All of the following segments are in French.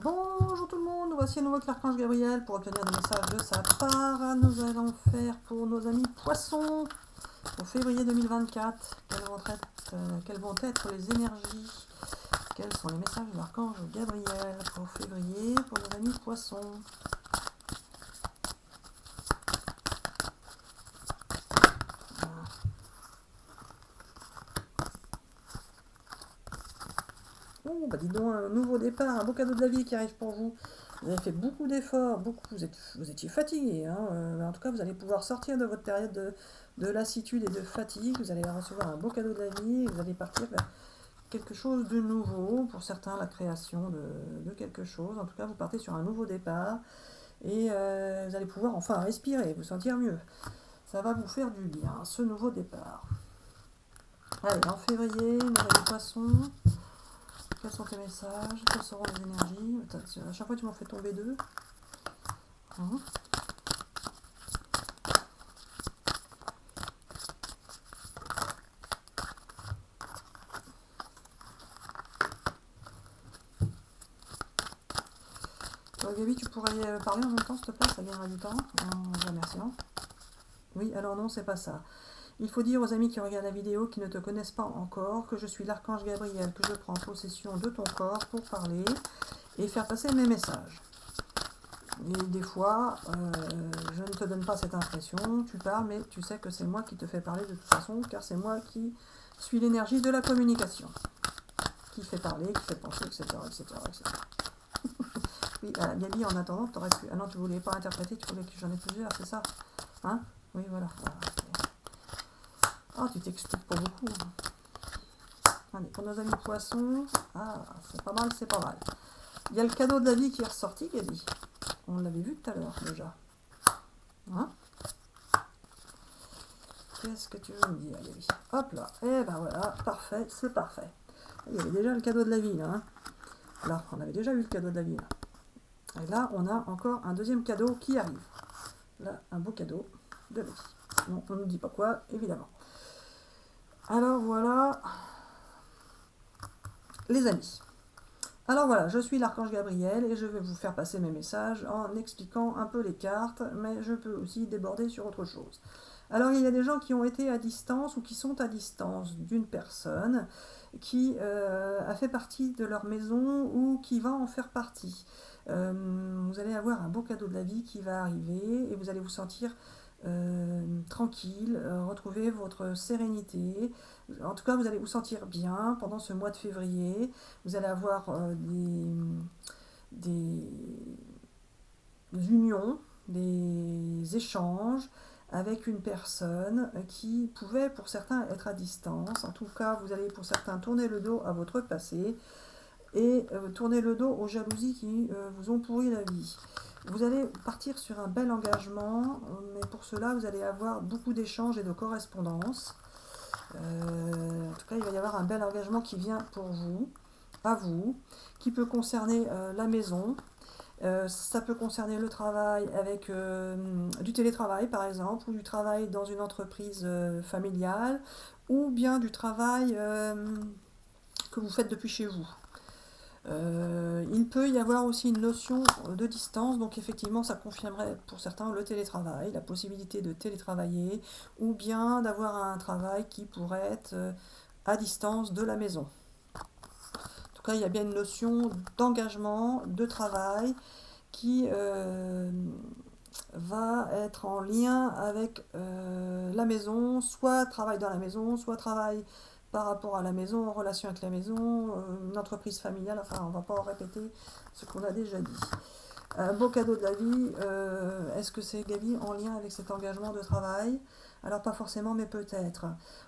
Bonjour tout le monde, voici à nouveau l'Archange Gabriel pour obtenir des messages de sa part. Nous allons faire pour nos amis poissons pour février 2024. Quelles vont être les énergies? Quels sont les messages de l'Archange Gabriel pour février pour nos amis poissons? Oh, bah dis donc, un nouveau départ, un beau cadeau de la vie qui arrive pour vous. Vous avez fait beaucoup d'efforts, vous étiez fatigué, hein, en tout cas, vous allez pouvoir sortir de votre période de lassitude et de fatigue. Vous allez recevoir un beau cadeau de la vie et vous allez partir vers quelque chose de nouveau. Pour certains, la création de quelque chose. En tout cas, vous partez sur un nouveau départ et vous allez pouvoir enfin respirer, vous sentir mieux. Ça va vous faire du bien, ce nouveau départ. Allez, en février, nos amis poissons. Quels sont tes messages? Quelles seront les énergies? Attends, à chaque fois, tu m'en fais tomber deux. Gabi, tu pourrais parler en même temps, s'il te plaît? Ça gagnera du temps. En vous remerciant. Oui, alors non, c'est pas ça. Il faut dire aux amis qui regardent la vidéo, qui ne te connaissent pas encore, que je suis l'archange Gabriel, que je prends possession de ton corps pour parler et faire passer mes messages. Et des fois, je ne te donne pas cette impression, tu parles, mais tu sais que c'est moi qui te fais parler de toute façon, car c'est moi qui suis l'énergie de la communication, qui fait parler, qui fait penser, etc. etc., etc. Oui, Gabi, en attendant, tu aurais pu... Ah non, tu voulais pas interpréter, tu voulais que j'en ai plusieurs, c'est ça? Hein? Oui, voilà. Ah, tu t'expliques pas beaucoup. Allez, pour nos amis poissons, ah, c'est pas mal, c'est pas mal. Il y a le cadeau de la vie qui est ressorti, Gabi. On l'avait vu tout à l'heure, déjà. Hein? Qu'est-ce que tu veux me dire, Gabi? Hop là, et ben voilà, parfait, c'est parfait. Il y avait déjà le cadeau de la vie, là. Hein? Là, on avait déjà eu le cadeau de la vie, là. Et là, on a encore un deuxième cadeau qui arrive. Là, un beau cadeau de la vie. Bon, on ne dit pas quoi, évidemment. Alors voilà, les amis. Alors voilà, je suis l'archange Gabriel et je vais vous faire passer mes messages en expliquant un peu les cartes, mais je peux aussi déborder sur autre chose. Alors il y a des gens qui ont été à distance ou qui sont à distance d'une personne qui a fait partie de leur maison ou qui va en faire partie. Vous allez avoir un beau cadeau de la vie qui va arriver et vous allez vous sentir tranquille, retrouver votre sérénité. En tout cas, vous allez vous sentir bien pendant ce mois de février. Vous allez avoir des unions, des échanges avec une personne qui pouvait pour certains être à distance. En tout cas, vous allez pour certains tourner le dos à votre passé et tourner le dos aux jalousies qui vous ont pourri la vie. Vous allez partir sur un bel engagement, mais pour cela, vous allez avoir beaucoup d'échanges et de correspondances. En tout cas, il va y avoir un bel engagement qui vient pour vous, à vous, qui peut concerner la maison. Ça peut concerner le travail avec du télétravail, par exemple, ou du travail dans une entreprise familiale, ou bien du travail que vous faites depuis chez vous. Il peut y avoir aussi une notion de distance, donc effectivement ça confirmerait pour certains le télétravail, la possibilité de télétravailler, ou bien d'avoir un travail qui pourrait être à distance de la maison. En tout cas, il y a bien une notion d'engagement, de travail, qui va être en lien avec la maison, soit travail dans la maison, soit travail par rapport à la maison, en relation avec la maison, une entreprise familiale, enfin on ne va pas en répéter ce qu'on a déjà dit. Un beau cadeau de la vie, est-ce que c'est Gabi en lien avec cet engagement de travail? Alors pas forcément, mais peut-être.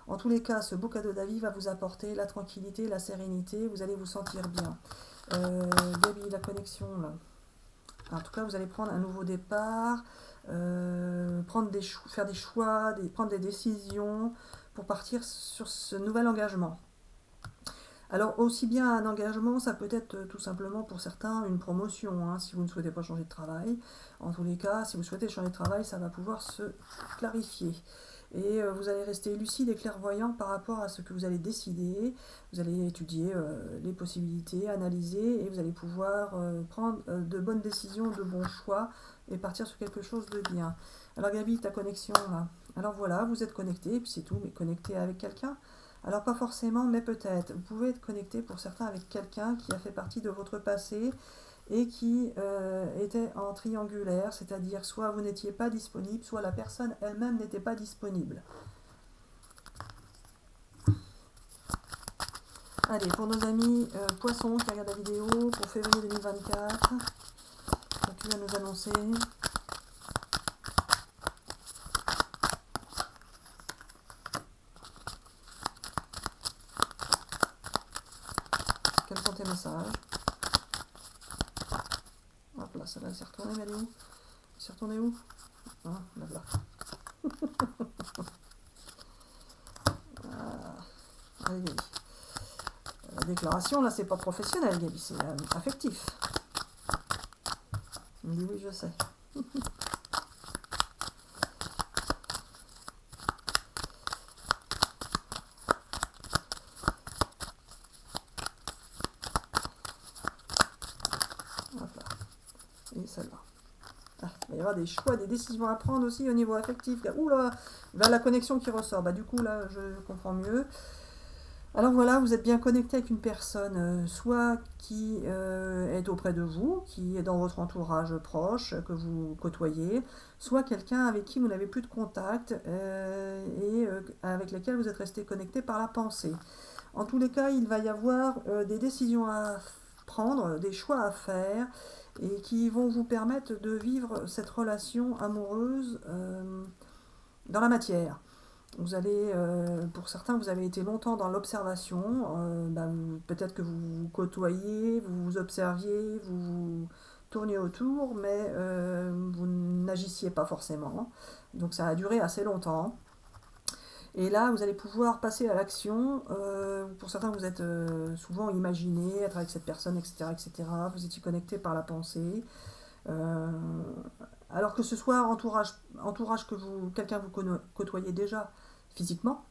En tous les cas, ce beau cadeau de la vie va vous apporter la tranquillité, la sérénité, vous allez vous sentir bien. Gabi, la connexion là. En tout cas, vous allez prendre un nouveau départ, faire des choix, prendre des décisions pour partir sur ce nouvel engagement. Alors aussi bien un engagement, ça peut être tout simplement pour certains une promotion, hein, si vous ne souhaitez pas changer de travail. En tous les cas, si vous souhaitez changer de travail, ça va pouvoir se clarifier. et vous allez rester lucide et clairvoyant par rapport à ce que vous allez décider. Vous allez étudier les possibilités, analyser, et vous allez pouvoir prendre de bonnes décisions, de bons choix, et partir sur quelque chose de bien. Alors Gabi, ta connexion là. Alors voilà, vous êtes connecté, et puis c'est tout, mais connecté avec quelqu'un. Alors pas forcément, mais peut-être. Vous pouvez être connecté pour certains avec quelqu'un qui a fait partie de votre passé et qui était en triangulaire, c'est-à-dire soit vous n'étiez pas disponible, soit la personne elle-même n'était pas disponible. Allez, pour nos amis poissons qui regardent la vidéo, pour février 2024, tu vas nous annoncer. Quels sont tes messages? Hop là, ça va, s'est retourné, mais elle est où? C'est retourné où? Ah, là, là. Allez, Gabi. La déclaration, là, c'est pas professionnel, Gabi, c'est affectif. Il me dit oui, je sais. Hop là. Et celle-là. Ah, il va y avoir des choix, des décisions à prendre aussi au niveau affectif. Ouh là, la connexion qui ressort. Bah, du coup, là, je comprends mieux. Alors voilà, vous êtes bien connecté avec une personne, soit qui est auprès de vous, qui est dans votre entourage proche, que vous côtoyez, soit quelqu'un avec qui vous n'avez plus de contact et avec lequel vous êtes resté connecté par la pensée. En tous les cas, il va y avoir des décisions à prendre, des choix à faire, et qui vont vous permettre de vivre cette relation amoureuse dans la matière. Vous allez, pour certains, vous avez été longtemps dans l'observation, peut-être que vous vous côtoyiez, vous vous observiez, vous vous tourniez autour, mais vous n'agissiez pas forcément. Donc ça a duré assez longtemps. Et là, vous allez pouvoir passer à l'action. Pour certains, vous êtes souvent imaginé être avec cette personne, etc., etc. Vous étiez connecté par la pensée. Alors que ce soit entourage que quelqu'un vous côtoyez déjà physiquement,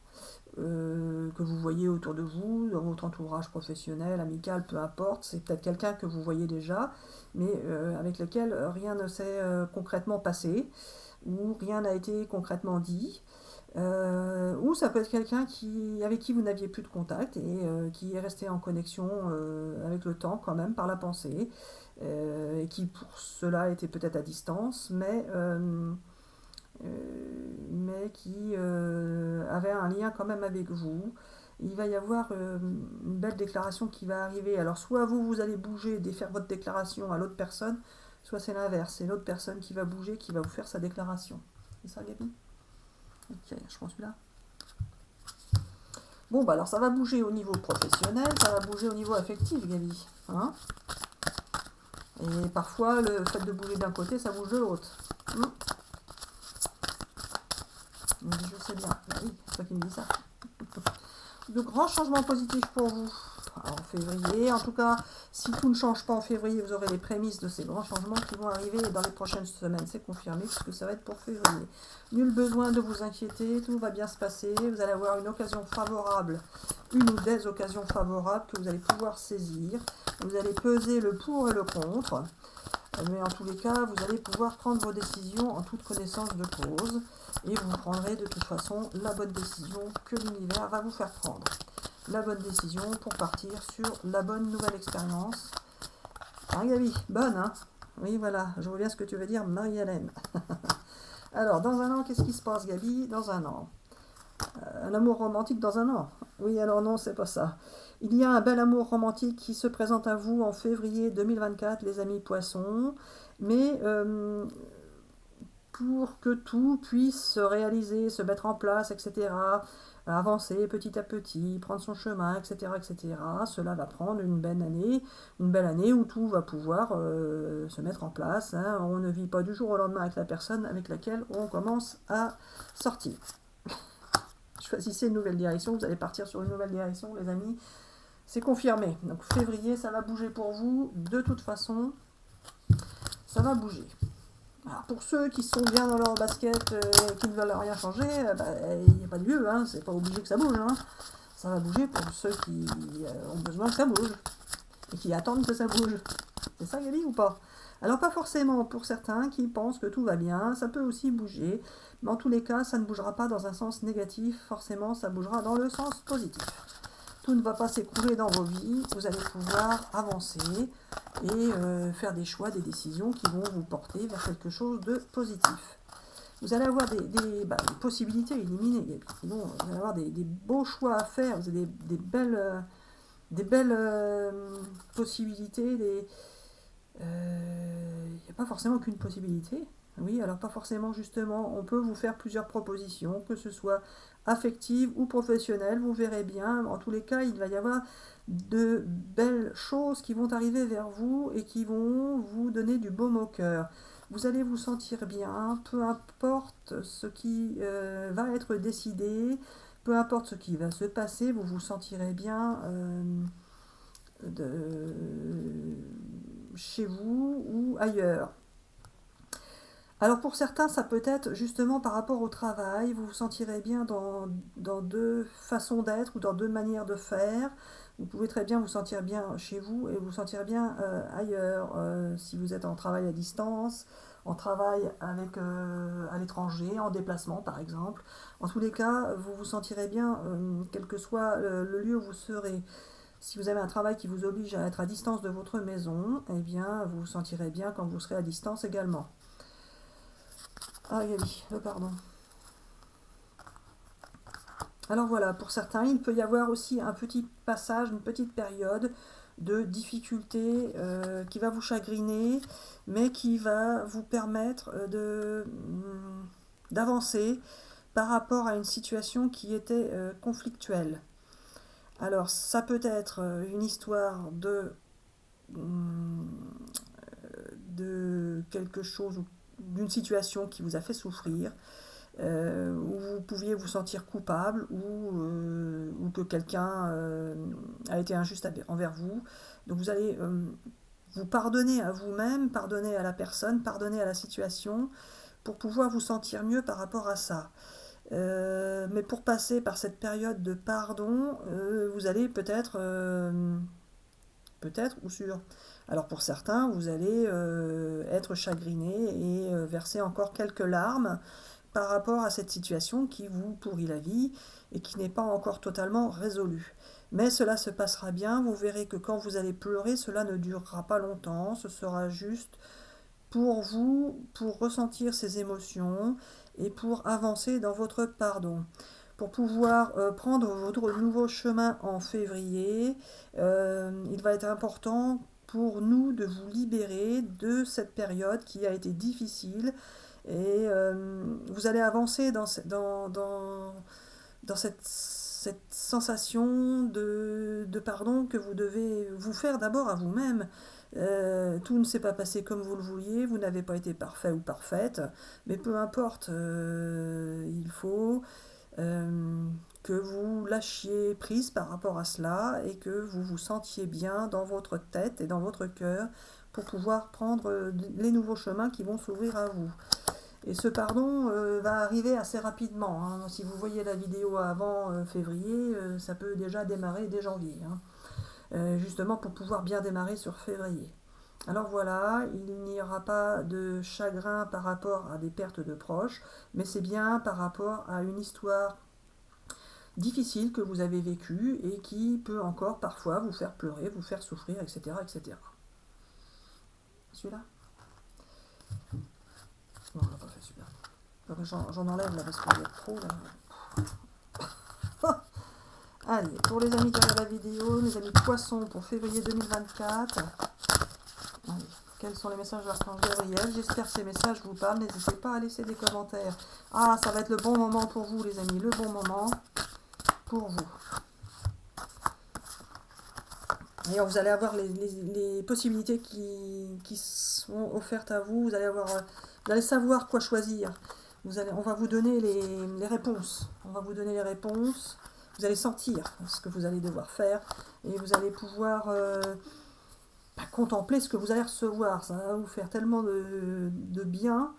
que vous voyez autour de vous, dans votre entourage professionnel, amical, peu importe, c'est peut-être quelqu'un que vous voyez déjà, mais avec lequel rien ne s'est concrètement passé, ou rien n'a été concrètement dit. Ou ça peut être quelqu'un avec qui vous n'aviez plus de contact et qui est resté en connexion avec le temps quand même par la pensée, et qui pour cela était peut-être à distance, mais qui avait un lien quand même avec vous. Il va y avoir une belle déclaration qui va arriver. Alors soit vous allez bouger, défaire votre déclaration à l'autre personne, soit c'est l'inverse, c'est l'autre personne qui va bouger, qui va vous faire sa déclaration. C'est ça, Gabi? Ok, je prends celui-là. Bon, bah alors ça va bouger au niveau professionnel, ça va bouger au niveau affectif, Gabi. Hein? Et parfois, le fait de bouger d'un côté, ça bouge de l'autre. Je sais bien. Bah oui, c'est toi qui me dis ça. De grands changements positifs pour vous en février. En tout cas, si tout ne change pas en février, vous aurez les prémices de ces grands changements qui vont arriver dans les prochaines semaines. C'est confirmé puisque ça va être pour février. Nul besoin de vous inquiéter, tout va bien se passer. Vous allez avoir une occasion favorable, une ou des occasions favorables que vous allez pouvoir saisir. Vous allez peser le pour et le contre. Mais en tous les cas, vous allez pouvoir prendre vos décisions en toute connaissance de cause. Et vous prendrez de toute façon la bonne décision que l'univers va vous faire prendre. La bonne décision pour partir sur la bonne nouvelle expérience. Hein, Gabi? Bonne, hein? Oui, voilà, je vois bien ce que tu veux dire, Marie-Hélène. Alors, dans un an, qu'est-ce qui se passe, Gabi? Dans un an. Un amour romantique dans un an? Oui, alors non, c'est pas ça. Il y a un bel amour romantique qui se présente à vous en février 2024, les amis poissons. Mais pour que tout puisse se réaliser, se mettre en place, etc., avancer petit à petit, prendre son chemin, etc., etc., cela va prendre une belle année où tout va pouvoir se mettre en place. Hein. On ne vit pas du jour au lendemain avec la personne avec laquelle on commence à sortir. Choisissez une nouvelle direction, vous allez partir sur une nouvelle direction, les amis. C'est confirmé. Donc février, ça va bouger pour vous. De toute façon, ça va bouger. Alors pour ceux qui sont bien dans leur basket, qui ne veulent rien changer, il n'y a pas de lieu, hein, c'est pas obligé que ça bouge. Hein. Ça va bouger pour ceux qui ont besoin que ça bouge et qui attendent que ça bouge. C'est ça, Gabi, ou pas? Alors pas forcément pour certains qui pensent que tout va bien, ça peut aussi bouger, mais en tous les cas, ça ne bougera pas dans un sens négatif, forcément, ça bougera dans le sens positif. Tout ne va pas s'écrouler dans vos vies, vous allez pouvoir avancer et faire des choix, des décisions qui vont vous porter vers quelque chose de positif. Vous allez avoir des possibilités illuminées, vous allez avoir des beaux choix à faire, vous avez des belles possibilités, il n'y a pas forcément qu'une possibilité. Oui, alors pas forcément justement, on peut vous faire plusieurs propositions, que ce soit affectives ou professionnelles, vous verrez bien. En tous les cas, il va y avoir de belles choses qui vont arriver vers vous et qui vont vous donner du baume au cœur. Vous allez vous sentir bien, peu importe ce qui va être décidé, peu importe ce qui va se passer, vous vous sentirez bien chez vous ou ailleurs. Alors pour certains, ça peut être justement par rapport au travail, vous vous sentirez bien dans deux façons d'être ou dans deux manières de faire. Vous pouvez très bien vous sentir bien chez vous et vous sentir bien ailleurs, si vous êtes en travail à distance, en travail avec, à l'étranger, en déplacement par exemple. En tous les cas, vous vous sentirez bien, quel que soit le lieu où vous serez. Si vous avez un travail qui vous oblige à être à distance de votre maison, eh bien vous vous sentirez bien quand vous serez à distance également. Ah oui, pardon. Alors voilà, pour certains, il peut y avoir aussi un petit passage, une petite période de difficulté qui va vous chagriner, mais qui va vous permettre d'avancer par rapport à une situation qui était conflictuelle. Alors ça peut être une histoire de quelque chose, d'une situation qui vous a fait souffrir, où vous pouviez vous sentir coupable ou que quelqu'un a été injuste envers vous. Donc vous allez vous pardonner à vous-même, pardonner à la personne, pardonner à la situation pour pouvoir vous sentir mieux par rapport à ça. Mais pour passer par cette période de pardon, vous allez peut-être ou sûr. Alors pour certains, vous allez être chagriné et verser encore quelques larmes par rapport à cette situation qui vous pourrit la vie et qui n'est pas encore totalement résolue. Mais cela se passera bien, vous verrez que quand vous allez pleurer, cela ne durera pas longtemps, ce sera juste pour vous, pour ressentir ces émotions et pour avancer dans votre pardon. Pour pouvoir prendre votre nouveau chemin en février, il va être important pour nous de vous libérer de cette période qui a été difficile et vous allez avancer dans cette sensation de pardon que vous devez vous faire d'abord à vous-même. Tout ne s'est pas passé comme vous le vouliez, vous n'avez pas été parfait ou parfaite, mais peu importe, il faut que vous lâchiez prise par rapport à cela et que vous vous sentiez bien dans votre tête et dans votre cœur pour pouvoir prendre les nouveaux chemins qui vont s'ouvrir à vous. Et ce pardon va arriver assez rapidement. Hein. Si vous voyez la vidéo avant février, ça peut déjà démarrer dès janvier. Hein. Justement pour pouvoir bien démarrer sur février. Alors voilà, il n'y aura pas de chagrin par rapport à des pertes de proches, mais c'est bien par rapport à une histoire difficile que vous avez vécue et qui peut encore parfois vous faire pleurer, vous faire souffrir, etc. etc. Celui-là ? Non, on l'a pas fait celui-là. J'en enlève là parce qu'il y a trop là. Allez, pour les amis qui regardent la vidéo, les amis poissons pour février 2024. Allez, quels sont les messages de l'archange Gabriel? J'espère que ces messages vous parlent. N'hésitez pas à laisser des commentaires. Ah, ça va être le bon moment pour vous, les amis. Le bon moment pour vous. D'ailleurs, vous allez avoir les possibilités qui sont offertes à vous. Vous allez savoir quoi choisir. On va vous donner les réponses. On va vous donner les réponses. Vous allez sentir ce que vous allez devoir faire. Et vous allez pouvoir contempler ce que vous allez recevoir. Ça va vous faire tellement de bien,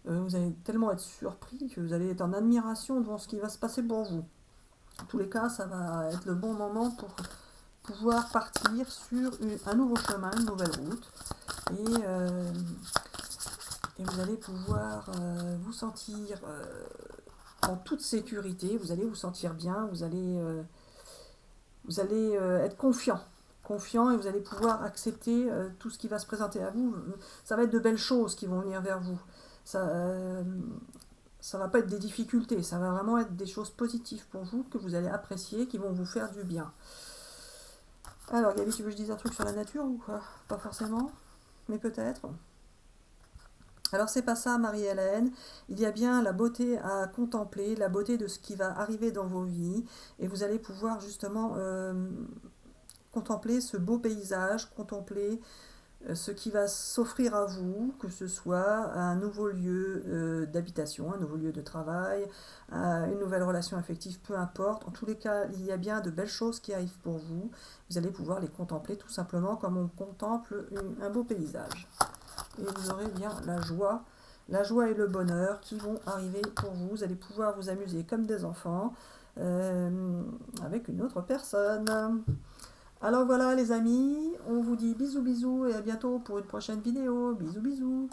vous allez tellement être surpris que vous allez être en admiration devant ce qui va se passer pour vous. En tous les cas, ça va être le bon moment pour pouvoir partir sur un nouveau chemin, une nouvelle route. Et vous allez pouvoir vous sentir en toute sécurité, vous allez vous sentir bien, vous allez être confiant et vous allez pouvoir accepter tout ce qui va se présenter à vous. Ça va être de belles choses qui vont venir vers vous. Ça va pas être des difficultés, ça va vraiment être des choses positives pour vous que vous allez apprécier, qui vont vous faire du bien. Alors Gabi, tu veux que je dise un truc sur la nature ou quoi? Pas forcément, mais peut-être. Alors c'est pas ça, Marie-Hélène. Il y a bien la beauté à contempler, la beauté de ce qui va arriver dans vos vies, et vous allez pouvoir justement contempler ce beau paysage, contempler ce qui va s'offrir à vous, que ce soit un nouveau lieu d'habitation, un nouveau lieu de travail, une nouvelle relation affective, peu importe. En tous les cas, il y a bien de belles choses qui arrivent pour vous. Vous allez pouvoir les contempler tout simplement comme on contemple un beau paysage. Et vous aurez bien la joie et le bonheur qui vont arriver pour vous. Vous allez pouvoir vous amuser comme des enfants avec une autre personne. Alors voilà les amis, on vous dit bisous bisous et à bientôt pour une prochaine vidéo. Bisous bisous.